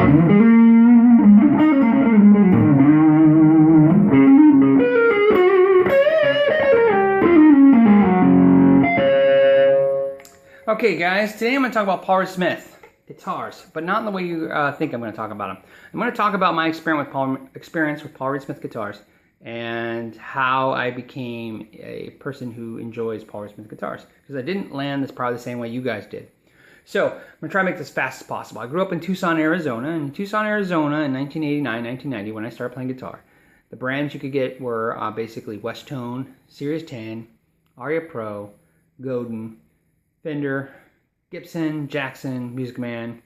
Okay guys, today I'm going to talk about Paul Reed Smith guitars, but not in the way you think I'm going to talk about them. I'm going to talk about my experience with Paul Reed Smith guitars and how I became a person who enjoys Paul Reed Smith guitars, because I didn't land this probably the same way you guys did. So I'm going to try to make this as fast as possible. I grew up in Tucson, Arizona, and in Tucson, Arizona in 1989, 1990 when I started playing guitar, the brands you could get were basically West Tone, Series 10, Aria Pro, Godin, Fender, Gibson, Jackson, Music Man.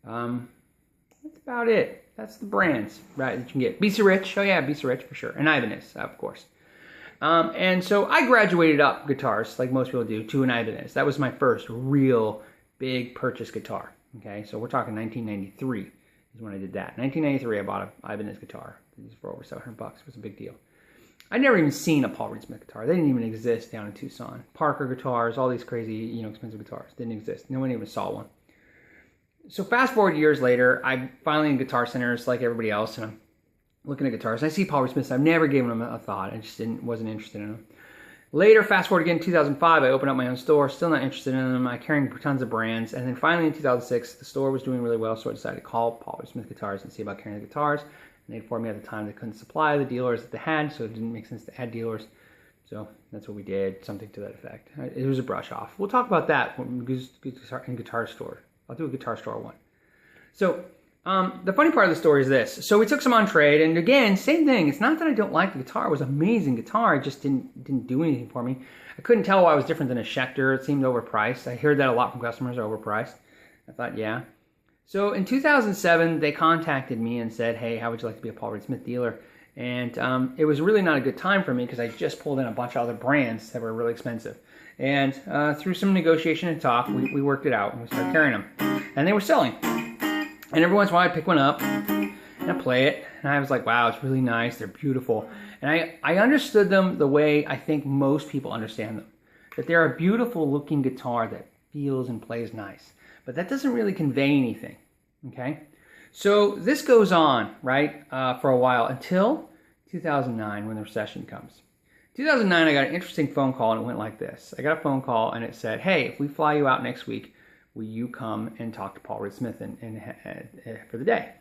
That's about it. That's the brands, right, that you can get. BC Rich, oh yeah, BC Rich for sure. And Ibanez, of course. And so I graduated up guitars, like most people do, to an Ibanez. That was my first real big purchase guitar. Okay, so we're talking 1993 is when I did that. 1993, I bought an Ibanez guitar. These for over $700 bucks. It was a big deal. I'd never even seen a Paul Reed Smith guitar. They didn't even exist down in Tucson. Parker guitars, all these crazy, expensive guitars didn't exist. No one even saw one. So fast forward years later, I'm finally in guitar centers like everybody else, and I'm looking at guitars. And I see Paul Reed Smith. I've never given them a thought. I just wasn't interested in them. Later, fast forward again, 2005, I opened up my own store. Still not interested in them. I'm carrying tons of brands. And then finally in 2006, the store was doing really well, so I decided to call Paul Reed Smith Guitars and see about carrying the guitars. And they informed me at the time they couldn't supply the dealers that they had, so it didn't make sense to add dealers. So that's what we did, something to that effect. It was a brush off. We'll talk about that when we go in guitar store. I'll do a guitar store one. So the funny part of the story is this. So we took some on trade, and again, same thing. It's not that I don't like the guitar. It was an amazing guitar. It just didn't do anything for me. I couldn't tell why it was different than a Schecter. It seemed overpriced. I heard that a lot from customers, overpriced. I thought, yeah. So in 2007, they contacted me and said, hey, how would you like to be a Paul Reed Smith dealer? And it was really not a good time for me because I just pulled in a bunch of other brands that were really expensive. And through some negotiation and talk, we worked it out and we started carrying them. And they were selling. And every once in a while, I'd pick one up and I'd play it. And I was like, wow, it's really nice. They're beautiful. And I understood them the way I think most people understand them. That they're a beautiful looking guitar that feels and plays nice. But that doesn't really convey anything, okay? So this goes on, right, for a while until 2009 when the recession comes. 2009, I got an interesting phone call, and it went like this. I got a phone call, and it said, hey, if we fly you out next week, will you come and talk to Paul Reed Smith for the day?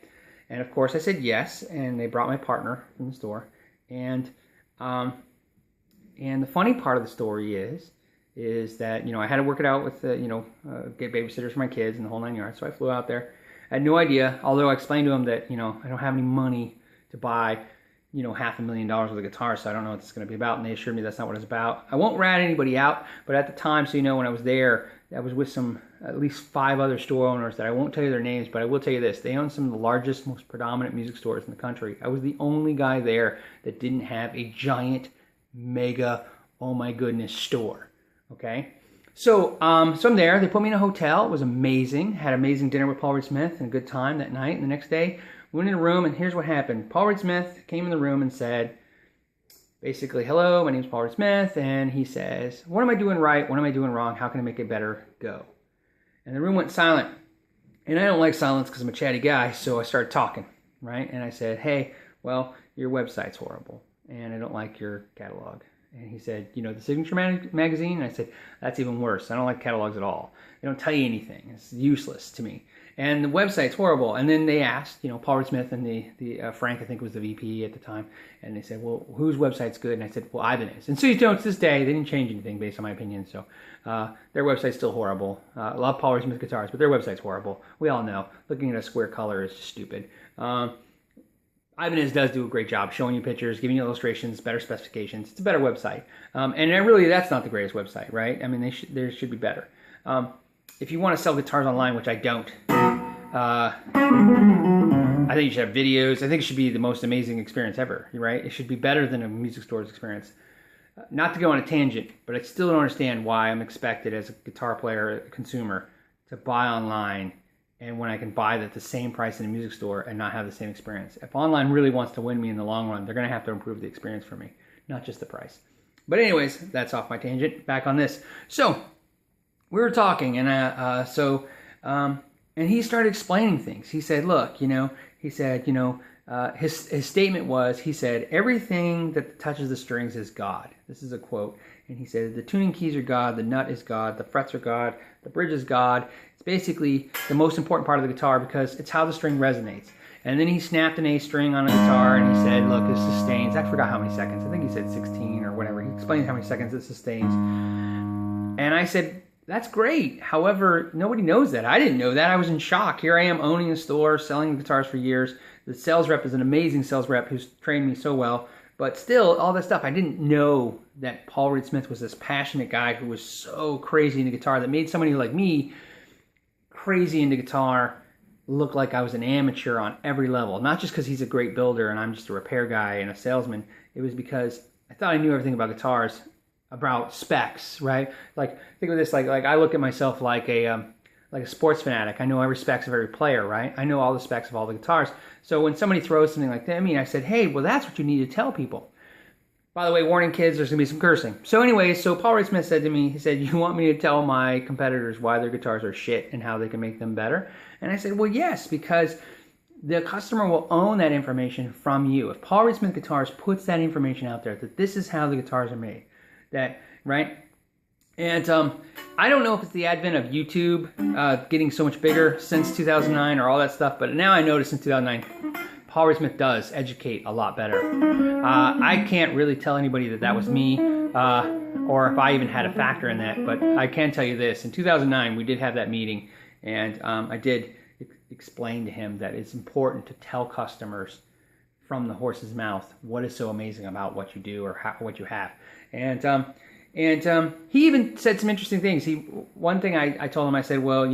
And, of course, I said yes, and they brought my partner from the store. And the funny part of the story is that, I had to work it out with, get babysitters for my kids and the whole 9 yards. So I flew out there. I had no idea, although I explained to them that, I don't have any money to buy, $500,000 worth of guitars, so I don't know what it's going to be about. And they assured me that's not what it's about. I won't rat anybody out, but at the time, so when I was there, I was with at least 5 other store owners that I won't tell you their names, but I will tell you this. They own some of the largest, most predominant music stores in the country. I was the only guy there that didn't have a giant, mega, oh my goodness, store. Okay, so I'm there. They put me in a hotel. It was amazing. Had an amazing dinner with Paul Reed Smith and a good time that night. And the next day, we went in a room, and here's what happened. Paul Reed Smith came in the room and said, basically, hello, my name's Paul Reed Smith. And he says, what am I doing right? What am I doing wrong? How can I make it better? Go. And the room went silent. And I don't like silence because I'm a chatty guy, so I started talking, right? And I said, hey, well, your website's horrible, and I don't like your catalog. And he said, the Signature magazine? And I said, that's even worse. I don't like catalogs at all. They don't tell you anything. It's useless to me. And the website's horrible. And then they asked, Paul Reed Smith and the Frank, I think was the VP at the time. And they said, well, whose website's good? And I said, well, Ibanez. And so, to this day, they didn't change anything based on my opinion. So their website's still horrible. I love Paul Reed Smith guitars, but their website's horrible. We all know. Looking at a square color is stupid. Ibanez does do a great job showing you pictures, giving you illustrations, better specifications. It's a better website. And really, that's not the greatest website, right? I mean, there should be better. If you want to sell guitars online, which I don't, I think you should have videos. I think it should be the most amazing experience ever, right? It should be better than a music store's experience. Not to go on a tangent, but I still don't understand why I'm expected as a guitar player, a consumer, to buy online and when I can buy it at the same price in a music store and not have the same experience. If online really wants to win me in the long run, they're going to have to improve the experience for me, not just the price. But anyways, that's off my tangent. Back on this. So we were talking, and And he started explaining things. He said, look, his statement was, he said, everything that touches the strings is God. This is a quote. And he said, the tuning keys are God, the nut is God, the frets are God, the bridge is God. It's basically the most important part of the guitar because it's how the string resonates. And then he snapped an A string on a guitar and he said, look, it sustains. I forgot how many seconds. I think he said 16 or whatever. He explained how many seconds it sustains. And I said, that's great. However, nobody knows that. I didn't know that. I was in shock. Here I am owning a store, selling guitars for years. The sales rep is an amazing sales rep who's trained me so well. But still, all that stuff, I didn't know that Paul Reed Smith was this passionate guy who was so crazy into guitar that made somebody like me crazy into guitar look like I was an amateur on every level. Not just because he's a great builder and I'm just a repair guy and a salesman. It was because I thought I knew everything about guitars, about specs, right? Like, think of this, like I look at myself like a sports fanatic. I know every specs of every player, right? I know all the specs of all the guitars. So when somebody throws something like that at me, I said, hey, well, that's what you need to tell people. By the way, warning kids, there's going to be some cursing. So anyway, so Paul Reed Smith said to me, he said, you want me to tell my competitors why their guitars are shit and how they can make them better? And I said, well, yes, because the customer will own that information from you. If Paul Reed Smith Guitars puts that information out there, that this is how the guitars are made, that, right? And I don't know if it's the advent of YouTube getting so much bigger since 2009 or all that stuff, but now I notice in 2009, Paul Reed Smith does educate a lot better. I can't really tell anybody that was me or if I even had a factor in that, but I can tell you this. In 2009, we did have that meeting, and I did explain to him that it's important to tell customers from the horse's mouth what is so amazing about what you do or what you have. And he even said some interesting things. One thing I told him, I said, well,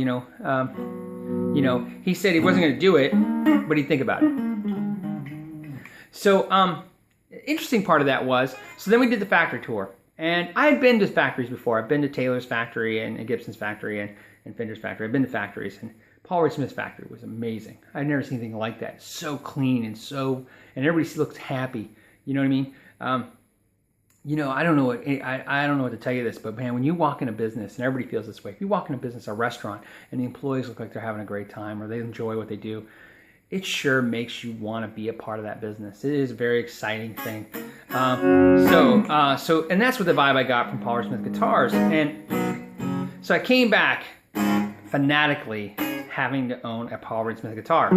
he said he wasn't going to do it, but he'd think about it. So, interesting part of that was, so then we did the factory tour. And I had been to factories before. I've been to Taylor's factory and Gibson's factory and Fender's factory. I've been to factories, and Paul Reed Smith's factory was amazing. I'd never seen anything like that. So clean and everybody looks happy. You know what I mean? I don't know I don't know what to tell you this, but man, when you walk in a business, and everybody feels this way, if you walk in a business, a restaurant, and the employees look like they're having a great time or they enjoy what they do, it sure makes you want to be a part of that business. It is a very exciting thing. And that's what the vibe I got from Paul Reed Smith Guitars. And so I came back fanatically having to own a Paul Reed Smith guitar.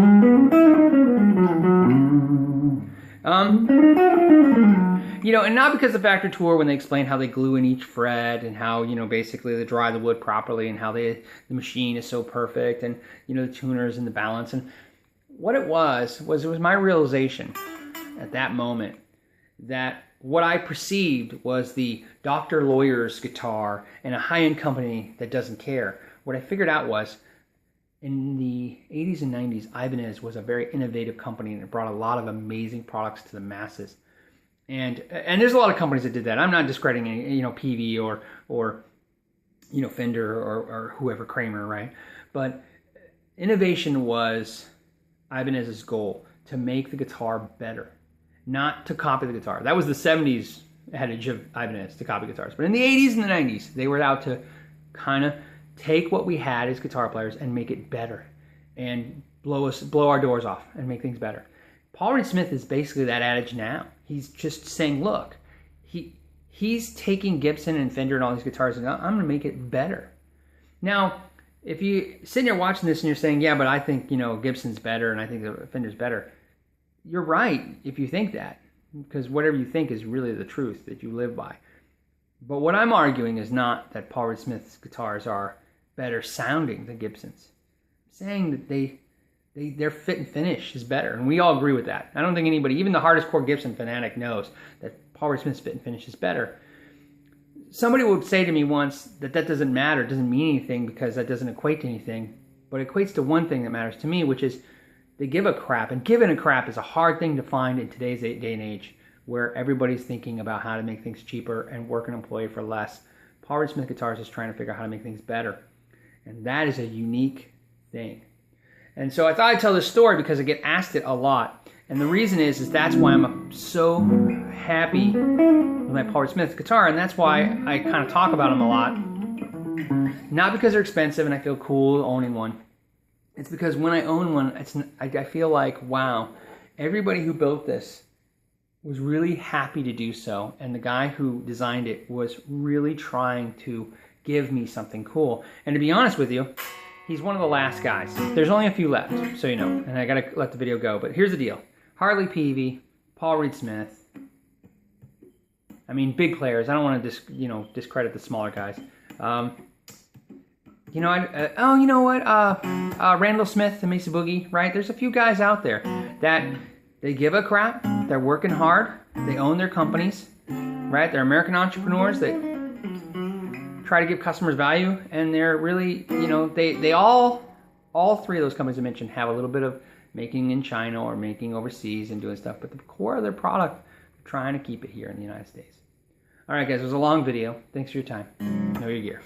And not because the factory tour, when they explain how they glue in each fret and how, basically they dry the wood properly and how the machine is so perfect and, the tuners and the balance. And what it was my realization at that moment that what I perceived was the doctor lawyer's guitar and a high-end company that doesn't care. What I figured out was in the 80s and 90s, Ibanez was a very innovative company and it brought a lot of amazing products to the masses. And there's a lot of companies that did that. I'm not discrediting any, PV or Fender or whoever, Kramer, right? But innovation was Ibanez's goal, to make the guitar better, not to copy the guitar. That was the 70s adage of Ibanez, to copy guitars. But in the 80s and the 90s, they were out to kind of take what we had as guitar players and make it better and blow our doors off and make things better. Paul Reed Smith is basically that adage now. He's just saying, look, he's taking Gibson and Fender and all these guitars and I'm going to make it better. Now, if you sitting there watching this and you're saying, yeah, but I think, Gibson's better and I think Fender's better, you're right if you think that, because whatever you think is really the truth that you live by. But what I'm arguing is not that Paul Reed Smith's guitars are better sounding than Gibson's. I'm saying that their fit and finish is better, and we all agree with that. I don't think anybody, even the hardest core Gibson fanatic, knows that Paul Reed Smith's fit and finish is better. Somebody would say to me once that doesn't matter, it doesn't mean anything because that doesn't equate to anything, but it equates to one thing that matters to me, which is they give a crap, and giving a crap is a hard thing to find in today's day and age, where everybody's thinking about how to make things cheaper and work an employee for less. Paul Reed Smith Guitars is trying to figure out how to make things better, and that is a unique thing. And so I thought I'd tell this story because I get asked it a lot, and the reason is that's why I'm so happy with my Paul Reed Smith guitar, and that's why I kind of talk about them a lot. Not because they're expensive and I feel cool owning one, It's because when I own one, I feel like, wow, everybody who built this was really happy to do so, and the guy who designed it was really trying to give me something cool. And to be honest with you, he's one of the last guys. There's only a few left, so you know, and I gotta let the video go. But here's the deal: Harley Peavy, Paul Reed Smith. I mean, big players. I don't want to discredit the smaller guys. You know what? Randall Smith and Mesa Boogie, right? There's a few guys out there that they give a crap. They're working hard. They own their companies, right? They're American entrepreneurs that try to give customers value, and they're really, they all three of those companies I mentioned have a little bit of making in China or making overseas and doing stuff, but the core of their product, they're trying to keep it here in the United States. All right, guys, it was a long video. Thanks for your time. Know your gear.